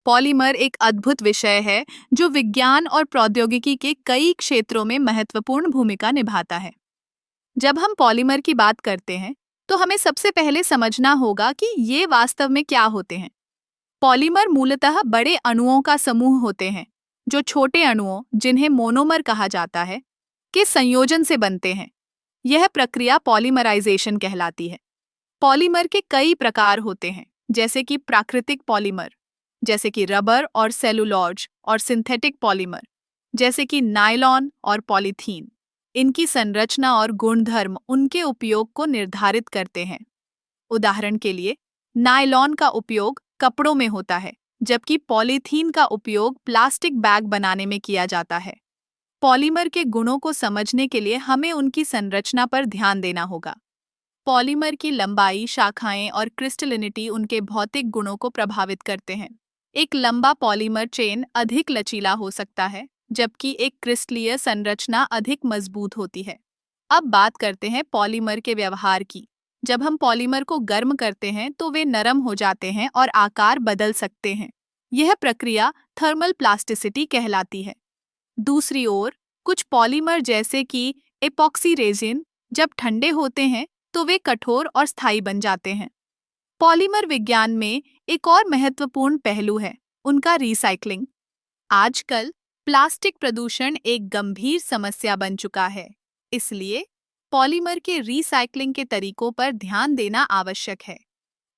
Polymer एक अद्भुत विषय है जो विज्ञान और प्रौद्योगिकी के कई क्षेत्रों में महत्वपूर्ण भूमिका निभाता है। जब हम पॉलीमर की बात करते हैं, तो हमें सबसे पहले समझना होगा कि ये वास्तव में क्या होते हैं। पॉलीमर मूलतः बड़े अणुओं का समूह होते हैं, जो छोटे अणुओं, जिन्हें मोनोमर कहा जाता है, के संयोजन से बनते हैं। यह प्रक्रिया पॉलीमराइजेशन कहलाती है। पॉलीमर के कई प्रकार होते हैं, जैसे कि प्राकृतिक पॉलीमर, जैसे कि रबर और सेलुलोज, और सिंथेटिक पॉलीमर, जैसे कि नायलॉन और पॉलीथीन। इनकी संरचना और गुणधर्म उनके उपयोग को निर्धारित करते हैं। उदाहरण के लिए, नायलॉन का उपयोग कपड़ों में होता है, जबकि पॉलीथीन का उपयोग प्लास्टिक बैग बनाने में किया जाता है। पॉलीमर के गुणों को समझने के लिए हमें उनकी संरचना पर ध्यान देना होगा। पॉलीमर की लंबाई, शाखाएं और क्रिस्टलिनिटी उनके भौतिक गुणों को प्रभावित करते हैं। एक लंबा पॉलीमर चेन अधिक लचीला हो सकता है, जबकि एक क्रिस्टलीय संरचना अधिक मजबूत होती है। अब बात करते हैं पॉलीमर के व्यवहार की। जब हम पॉलीमर को गर्म करते हैं तो वे नरम हो जाते हैं और आकार बदल सकते हैं। यह प्रक्रिया थर्मल प्लास्टिसिटी कहलाती है। दूसरी ओर, कुछ पॉलीमर जैसे कि एपॉक्सी रेजिन जब ठंडे होते हैं तो वे कठोर और स्थायी बन जाते हैं। पॉलीमर विज्ञान में एक और महत्वपूर्ण पहलू है उनका रिसाइक्लिंग। आजकल प्लास्टिक प्रदूषण एक गंभीर समस्या बन चुका है, इसलिए पॉलीमर के रिसाइक्लिंग के तरीकों पर ध्यान देना आवश्यक है।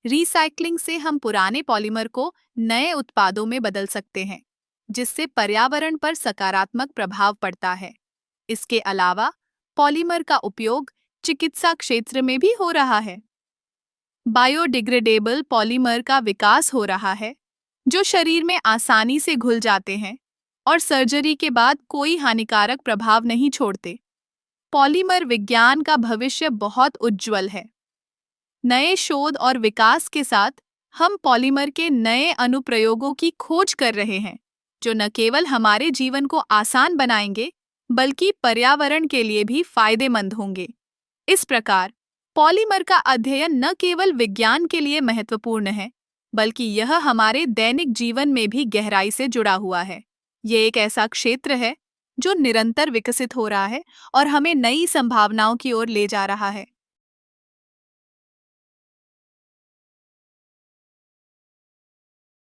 रिसाइक्लिंग से हम पुराने पॉलीमर को नए उत्पादों में बदल सकते हैं, जिससे पर्यावरण पर सकारात्मक प्रभाव पड़ता है। इसके अलावा पॉलीमर का उपयोग चिकित्सा क्षेत्र में भी हो रहा है। बायोडिग्रेडेबल पॉलीमर का विकास हो रहा है, जो शरीर में आसानी से घुल जाते हैं और सर्जरी के बाद कोई हानिकारक प्रभाव नहीं छोड़ते। पॉलीमर विज्ञान का भविष्य बहुत उज्जवल है। नए शोध और विकास के साथ हम पॉलीमर के नए अनुप्रयोगों की खोज कर रहे हैं, जो न केवल हमारे जीवन को आसान बनाएंगे, बल्कि पर्यावरण के लिए भी फायदेमंद होंगे। इस प्रकार, पॉलीमर का अध्ययन न केवल विज्ञान के लिए महत्वपूर्ण है, बल्कि यह हमारे दैनिक जीवन में भी गहराई से जुड़ा हुआ है। ये एक ऐसा क्षेत्र है जो निरंतर विकसित हो रहा है और हमें नई संभावनाओं की ओर ले जा रहा है।